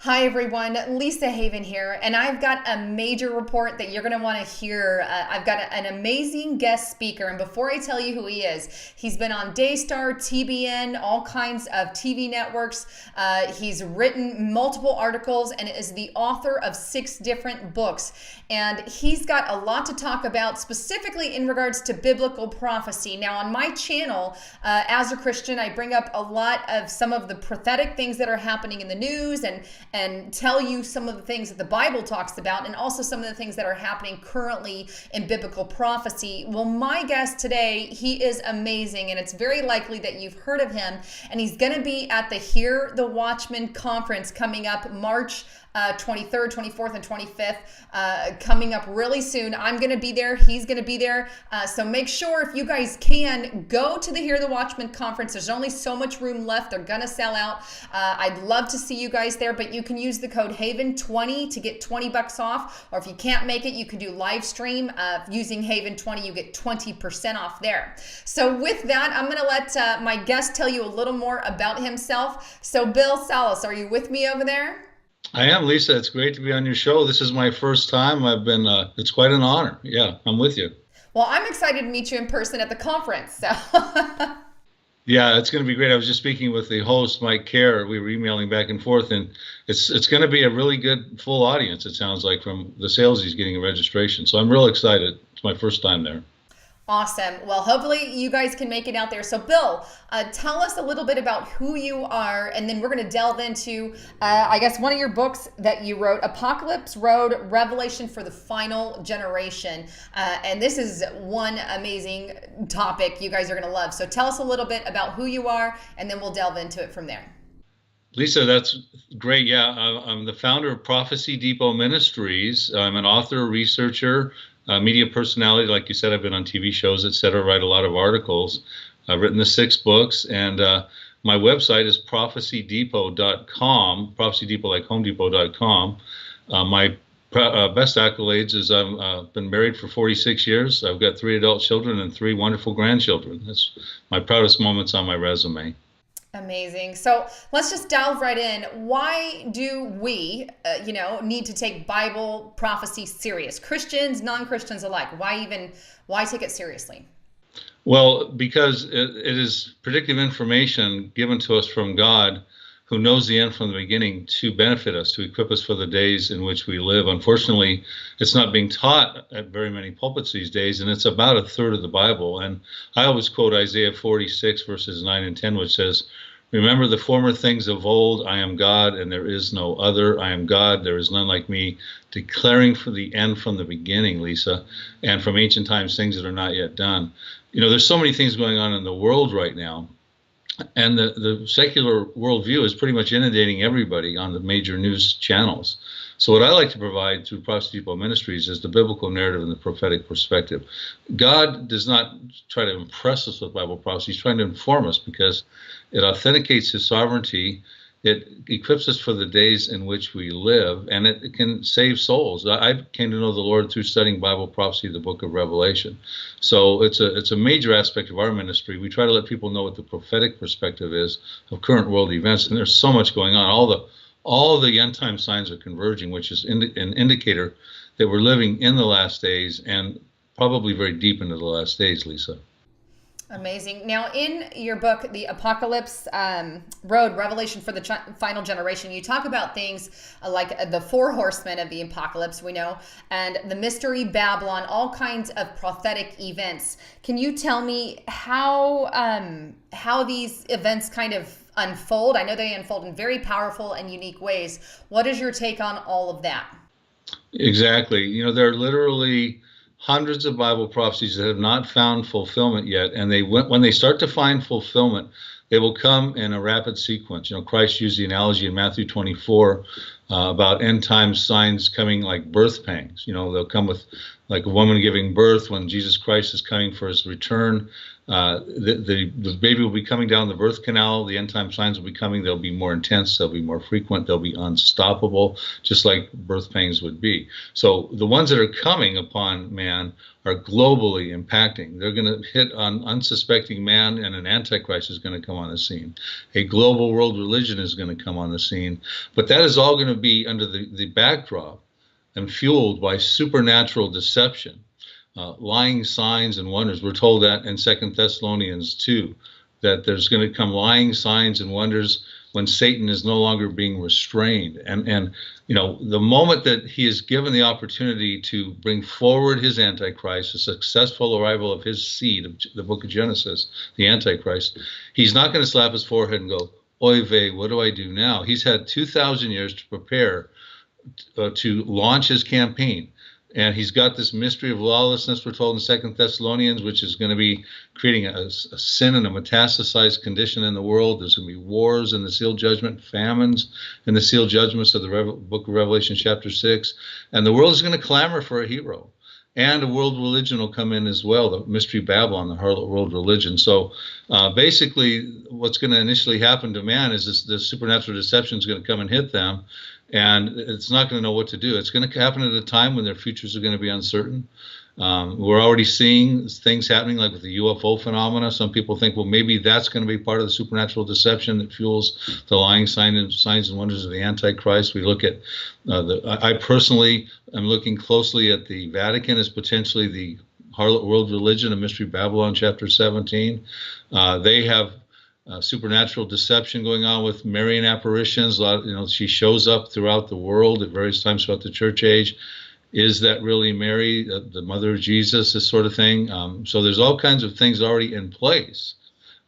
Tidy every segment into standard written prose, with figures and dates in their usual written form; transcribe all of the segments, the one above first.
Hi everyone, Lisa Haven here, and I've got a major report that you're going to want to hear. I've got an amazing guest speaker, and before I tell you who he is, he's been on Daystar, TBN, all kinds of TV networks. He's written multiple articles and is the author of 6 different books. And he's got a lot to talk about specifically in regards to biblical prophecy. Now, on my channel, as a Christian, I bring up a lot of some of the prophetic things that are happening in the news and tell you some of the things that the Bible talks about, and also some of the things that are happening currently in biblical prophecy. Well, my guest today, he is amazing, and it's very likely that you've heard of him, and he's going to be at the Hear the Watchman conference coming up March 23rd, 24th, and 25th, coming up really soon. I'm going to be there. He's going to be there. So make sure, if you guys can, go to the Hear the Watchman conference. There's only so much room left. They're going to sell out. I'd love to see you guys there, but you can use the code HAVEN20 to get $20 off. Or if you can't make it, you can do live stream. Using HAVEN20, you get 20% off there. So with that, I'm going to let my guest tell you a little more about himself. So Bill Salus, are you with me over there? I am, Lisa. It's great to be on your show. This is my first time. It's quite an honor. Yeah, I'm with you. Well, I'm excited to meet you in person at the conference. So. Yeah, it's going to be great. I was just speaking with the host, Mike Kerr. We were emailing back and forth, and it's going to be a really good full audience, it sounds like, from the sales he's getting in registration. So I'm real excited. It's my first time there. Awesome. Well, hopefully you guys can make it out there. So Bill, tell us a little bit about who you are, and then we're going to delve into, I guess, one of your books that you wrote, Apocalypse Road, Revelation for the Final Generation. And this is one amazing topic you guys are going to love. So tell us a little bit about who you are, and then we'll delve into it from there. Lisa, that's great. Yeah, I'm the founder of Prophecy Depot Ministries. I'm an author, researcher, media personality. Like you said, I've been on TV shows, etc., write a lot of articles. I've written the 6 books, and my website is prophecydepot.com, Prophecy Depot like HomeDepot.com. My best accolades is I've been married for 46 years. I've got 3 adult children and 3 wonderful grandchildren. That's my proudest moments on my resume. Amazing. So let's just delve right in. Why do we, need to take Bible prophecy serious? Christians, non-Christians alike. Why take it seriously? Well, because it is predictive information given to us from God, who knows the end from the beginning, to benefit us, to equip us for the days in which we live. Unfortunately, it's not being taught at very many pulpits these days, and it's about a third of the Bible. And I always quote Isaiah 46, verses 9 and 10, which says, "Remember the former things of old, I am God, and there is no other. I am God, there is none like me, declaring for the end from the beginning," Lisa, and from ancient times things that are not yet done. There's so many things going on in the world right now, and the secular worldview is pretty much inundating everybody on the major news channels. So what I like to provide through Prophecy Depot Ministries is the biblical narrative and the prophetic perspective. God does not try to impress us with Bible prophecy. He's trying to inform us because it authenticates his sovereignty. It equips us for the days in which we live, and it can save souls. I came to know the Lord through studying Bible prophecy, the book of Revelation. So it's a major aspect of our ministry. We try to let people know what the prophetic perspective is of current world events, and there's so much going on. All the end time signs are converging, which is an indicator that we're living in the last days, and probably very deep into the last days, Lisa. Amazing. Now, in your book, The Apocalypse Road, Revelation for the Final Generation, you talk about things like the 4 horsemen of the apocalypse, we know, and the mystery Babylon, all kinds of prophetic events. Can you tell me how these events kind of unfold? I know they unfold in very powerful and unique ways. What is your take on all of that? Exactly. There are literally hundreds of Bible prophecies that have not found fulfillment yet, and when they start to find fulfillment, they will come in a rapid sequence. Christ used the analogy in Matthew 24 about end time signs coming like birth pangs. They'll come with like a woman giving birth when Jesus Christ is coming for his return. The baby will be coming down the birth canal. The end time signs will be coming. They'll be more intense. They'll be more frequent. They'll be unstoppable, just like birth pains would be. So the ones that are coming upon man are globally impacting. They're going to hit on unsuspecting man, and an antichrist is going to come on the scene. A global world religion is going to come on the scene. But that is all going to be under the backdrop and fueled by supernatural deception. Lying signs and wonders. We're told that in 2 Thessalonians 2, that there's going to come lying signs and wonders when Satan is no longer being restrained. And the moment that he is given the opportunity to bring forward his Antichrist, a successful arrival of his seed, of the book of Genesis, the Antichrist, he's not going to slap his forehead and go, oy vey, what do I do now? He's had 2,000 years to prepare to launch his campaign. And he's got this mystery of lawlessness, we're told in 2 Thessalonians, which is going to be creating a sin and a metastasized condition in the world. There's going to be wars in the sealed judgment, famines in the sealed judgments of the book of Revelation chapter 6. And the world is going to clamor for a hero. And a world religion will come in as well, the mystery Babylon, the harlot world religion. So basically what's going to initially happen to man is this supernatural deception is going to come and hit them. And it's not going to know what to do. It's going to happen at a time when their futures are going to be uncertain. We're already seeing things happening like with the UFO phenomena. Some people think, well, maybe that's going to be part of the supernatural deception that fuels the lying signs and wonders of the Antichrist. We look at, I personally am looking closely at the Vatican as potentially the harlot world religion of Mystery Babylon chapter 17. They have supernatural deception going on with Marian apparitions. She shows up throughout the world at various times throughout the church age. Is that really Mary, the mother of Jesus, this sort of thing? So there's all kinds of things already in place.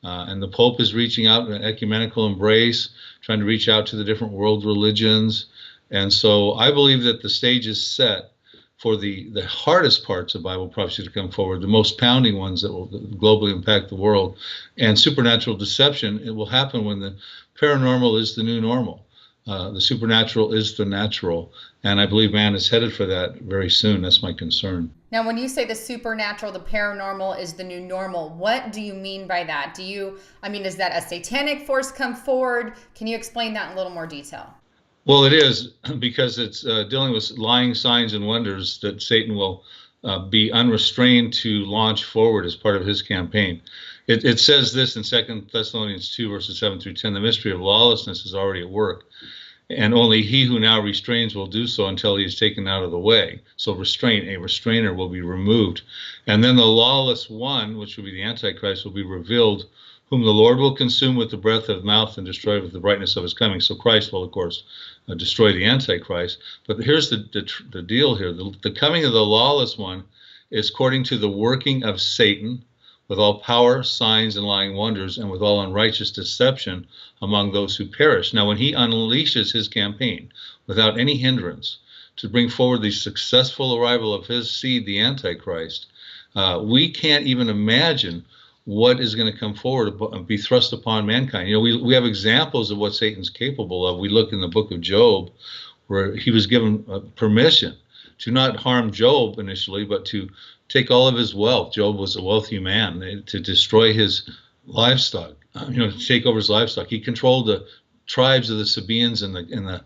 And the Pope is reaching out in an ecumenical embrace, trying to reach out to the different world religions. And so I believe that the stage is set for the hardest parts of Bible prophecy to come forward, the most pounding ones that will globally impact the world. And supernatural deception, it will happen when the paranormal is the new normal. The supernatural is the natural. And I believe man is headed for that very soon. That's my concern. Now, when you say the supernatural, the paranormal is the new normal, what do you mean by that? Is that a satanic force come forward? Can you explain that in a little more detail? Well, it is, because it's dealing with lying signs and wonders that Satan will be unrestrained to launch forward as part of his campaign. It says this in 2 Thessalonians 2, verses 7 through 10, the mystery of lawlessness is already at work, and only he who now restrains will do so until he is taken out of the way. So a restrainer will be removed. And then the lawless one, which will be the Antichrist, will be revealed, whom the Lord will consume with the breath of mouth and destroy with the brightness of his coming. So Christ will, of course, destroy the Antichrist. But here's the deal here. The coming of the lawless one is according to the working of Satan, with all power, signs, and lying wonders, and with all unrighteous deception among those who perish. Now, when he unleashes his campaign without any hindrance to bring forward the successful arrival of his seed, the Antichrist, we can't even imagine what is going to come forward and be thrust upon mankind. We have examples of what Satan's capable of. We look in the book of Job, where he was given permission to not harm Job initially, but to take all of his wealth. Job was a wealthy man, to destroy his livestock, to take over his livestock. He controlled the tribes of the Sabaeans to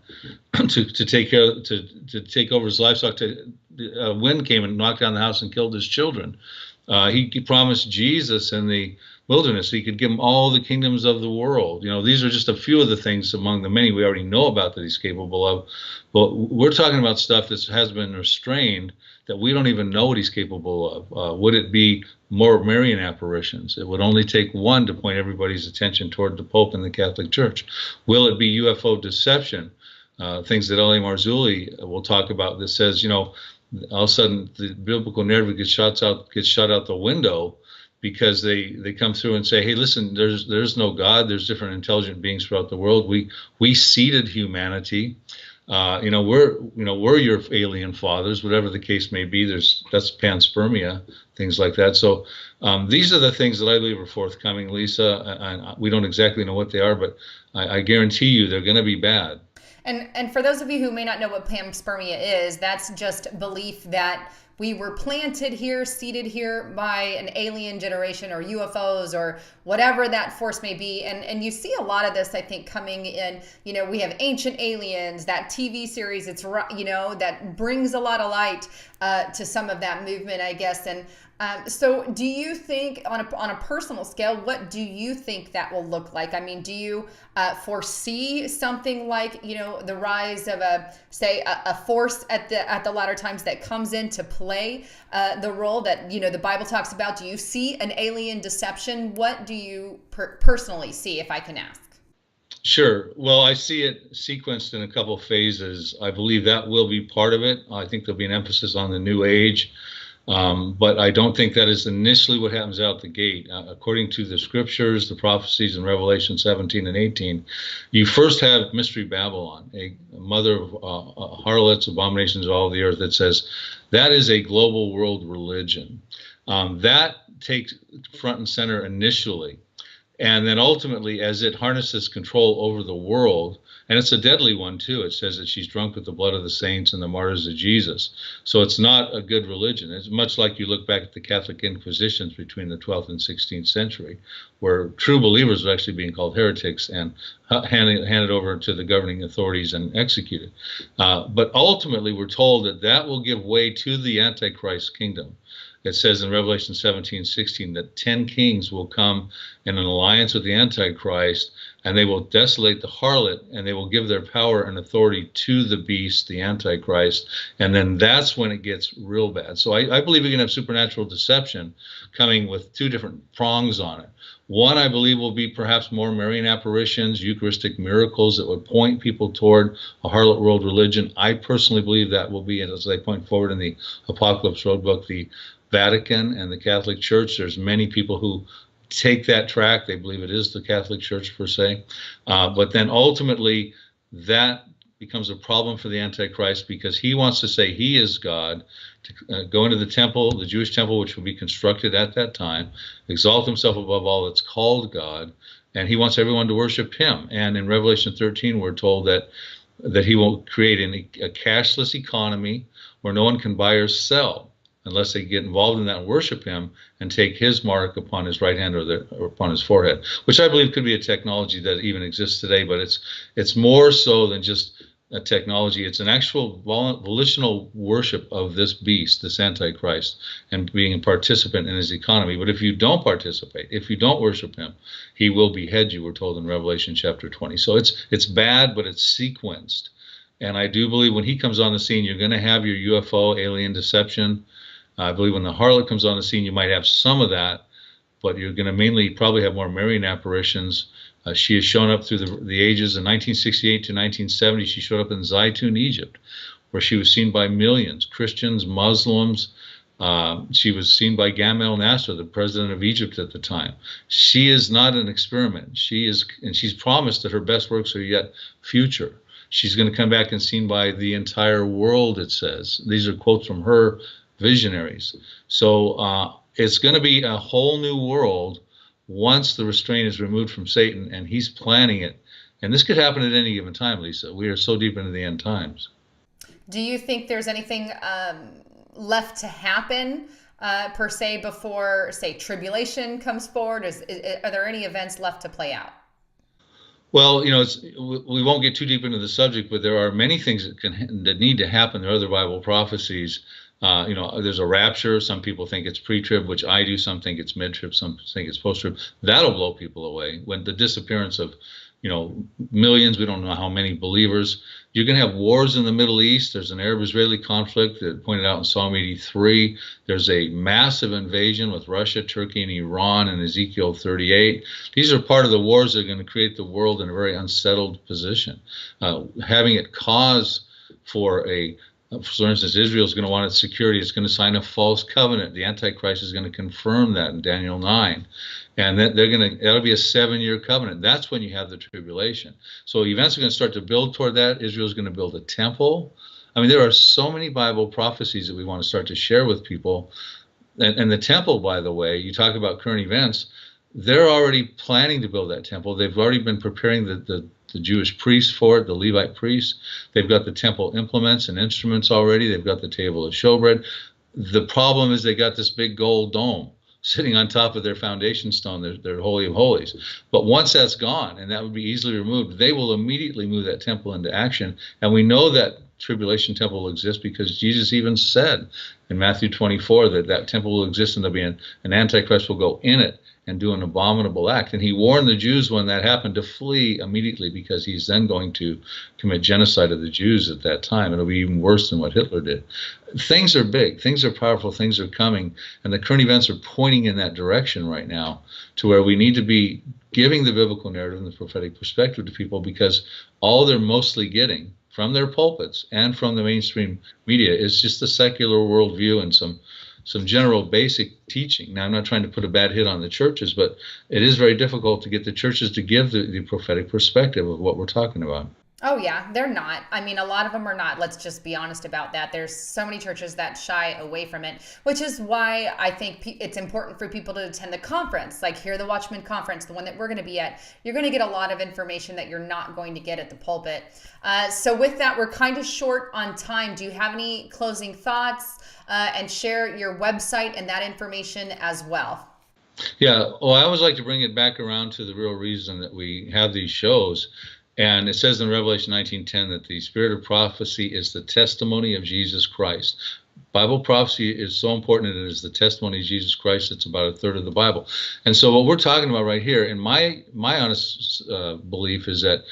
take over his livestock. A wind came and knocked down the house and killed his children. He promised Jesus in the wilderness he could give him all the kingdoms of the world. These are just a few of the things among the many we already know about that he's capable of. But we're talking about stuff that has been restrained that we don't even know what he's capable of. Would it be more Marian apparitions? It would only take one to point everybody's attention toward the Pope and the Catholic Church. Will it be UFO deception? Things that L.A. Marzulli will talk about that says, all of a sudden the biblical narrative gets shot out the window because they come through and say, hey, listen, there's no God. There's different intelligent beings throughout the world. We seeded humanity. We're your alien fathers, whatever the case may be. That's panspermia, things like that. So these are the things that I believe are forthcoming, Lisa. And we don't exactly know what they are, but I guarantee you they're going to be bad. And for those of you who may not know what panspermia is, that's just belief that we were planted here, seated here by an alien generation or UFOs or whatever that force may be. And you see a lot of this, I think, coming in. You know, we have Ancient Aliens, that TV series. It's, you know, that brings a lot of light to some of that movement, I guess. And so do you think on a personal scale, what do you think that will look like? I mean, do you foresee something like, you know, the rise of a force at the latter times that comes into play the role that, you know, the Bible talks about? Do you see an alien deception? What do you personally see, if I can ask? Sure. Well, I see it sequenced in a couple phases. I believe that will be part of it. I think there'll be an emphasis on the New Age. But I don't think that is initially what happens out the gate. According to the scriptures, the prophecies in Revelation 17 and 18, you first have Mystery Babylon, a mother of harlots, abominations of all the earth, that says that is a global world religion. That takes front and center initially. And then ultimately, as it harnesses control over the world, and it's a deadly one too, it says that she's drunk with the blood of the saints and the martyrs of Jesus. So it's not a good religion. It's much like you look back at the Catholic Inquisitions between the 12th and 16th century, where true believers were actually being called heretics and handed over to the governing authorities and executed. But ultimately, we're told that that will give way to the Antichrist kingdom. It says in Revelation 17:16 that 10 kings will come in an alliance with the Antichrist, and they will desolate the harlot, and they will give their power and authority to the beast, the Antichrist, and then that's when it gets real bad. So I believe we can have supernatural deception coming with two different prongs on it. One, I believe, will be perhaps more Marian apparitions, Eucharistic miracles that would point people toward a harlot world religion. I personally believe that will be, as they point forward in the Apocalypse Road book, the Vatican and the Catholic Church. There's many people who take that track. They believe it is the Catholic Church per se. But then ultimately that becomes a problem for the Antichrist, because he wants to say he is God, to go into the temple, the Jewish temple, which will be constructed at that time, exalt himself above all that's called God, and he wants everyone to worship him. And in Revelation 13, we're told that he will create a cashless economy where no one can buy or sell unless they get involved in that and worship him and take his mark upon his right hand or upon his forehead, which I believe could be a technology that even exists today, but it's more so than just a technology. It's an actual volitional worship of this beast, this Antichrist, and being a participant in his economy. But if you don't participate, if you don't worship him, he will behead you, we're told in Revelation chapter 20. So it's bad, but it's sequenced. And I do believe when he comes on the scene, you're going to have your UFO alien deception. I believe when the harlot comes on the scene, you might have some of that, but you're going to mainly probably have more Marian apparitions. She has shown up through the ages. In 1968 to 1970, she showed up in Zaytun, Egypt, where she was seen by millions, Christians, Muslims. She was seen by Gamal Nasser, the president of Egypt at the time. She is not an experiment. And she's promised that her best works are yet future. She's going to come back and seen by the entire world, it says. These are quotes from her visionaries. So it's going to be a whole new world once the restraint is removed from Satan, and he's planning it. And this could happen at any given time, Lisa. We are so deep into the end times. Do you think there's anything left to happen per se before, say, tribulation comes forward? Are there any events left to play out? Well, you know, we won't get too deep into the subject, but there are many things that need to happen. There are other Bible prophecies. You know, there's a rapture. Some people think it's pre-trib, which I do. Some think it's mid-trib. Some think it's post-trib. That'll blow people away. When the disappearance of, you know, millions, we don't know how many believers. You're going to have wars in the Middle East. There's an Arab-Israeli conflict that pointed out in Psalm 83. There's a massive invasion with Russia, Turkey, and Iran in Ezekiel 38. These are part of the wars that are going to create the world in a very unsettled position. Having it cause for instance, Israel is going to want its security. It's going to sign a false covenant. The Antichrist is going to confirm that in Daniel 9. And that'll be a 7-year covenant. That's when you have the tribulation. So events are going to start to build toward that. Israel is going to build a temple. I mean, there are so many Bible prophecies that we want to start to share with people. And the temple, by the way, you talk about current events, they're already planning to build that temple. They've already been preparing the Jewish priests for it, the Levite priests. They've got the temple implements and instruments already. They've got the table of showbread. The problem is they got this big gold dome sitting on top of their foundation stone, their Holy of Holies. But once that's gone, and that would be easily removed, they will immediately move that temple into action. And we know that tribulation temple will exist because Jesus even said in Matthew 24 that that temple will exist and there'll be an Antichrist will go in it and do an abominable act. And he warned the Jews when that happened to flee immediately because he's then going to commit genocide of the Jews at that time. It'll be even worse than what Hitler did. Things are big, things are powerful, things are coming, and the current events are pointing in that direction right now to where we need to be giving the biblical narrative and the prophetic perspective to people, because all they're mostly getting from their pulpits and from the mainstream media is just the secular worldview and some general basic teaching. Now, I'm not trying to put a bad hit on the churches, but it is very difficult to get the churches to give the prophetic perspective of what we're talking about. Oh, yeah, they're not. I mean, a lot of them are not. Let's just be honest about that. There's so many churches that shy away from it, which is why I think it's important for people to attend the conference, like Hear the Watchman conference, the one that we're going to be at. You're going to get a lot of information that you're not going to get at the pulpit. So with that, we're kind of short on time. Do you have any closing thoughts? And share your website and that information as well. Yeah, well, I always like to bring it back around to the real reason that we have these shows. And it says in Revelation 19:10 that the spirit of prophecy is the testimony of Jesus Christ. Bible prophecy is so important, and it is the testimony of Jesus Christ. It's about a third of the Bible. And so what we're talking about right here, in my honest belief, is that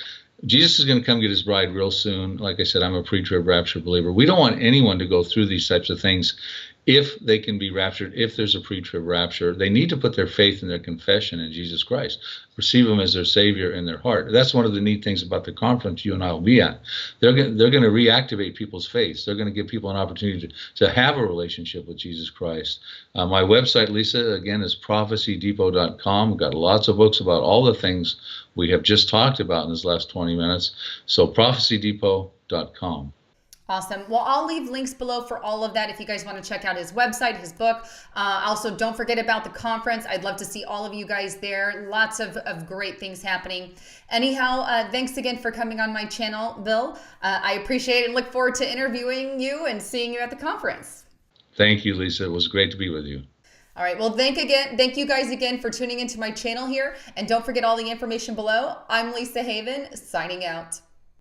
Jesus is going to come get his bride real soon. Like I said, I'm a pre-trib rapture believer. We don't want anyone to go through these types of things if they can be raptured, if there's a pre-trib rapture. They need to put their faith and their confession in Jesus Christ, receive him as their Savior in their heart. That's one of the neat things about the conference you and I will be at. They're going to reactivate people's faith. They're going to give people an opportunity to have a relationship with Jesus Christ. My website, Lisa, again, is prophecydepot.com. We've got lots of books about all the things we have just talked about in this last 20 minutes. So prophecydepot.com. Awesome. Well, I'll leave links below for all of that if you guys want to check out his website, his book. Also, don't forget about the conference. I'd love to see all of you guys there. Lots of great things happening. Anyhow, thanks again for coming on my channel, Bill. I appreciate it and look forward to interviewing you and seeing you at the conference. Thank you, Lisa. It was great to be with you. All right. Well, thank you guys again for tuning into my channel here. And don't forget all the information below. I'm Lisa Haven, signing out.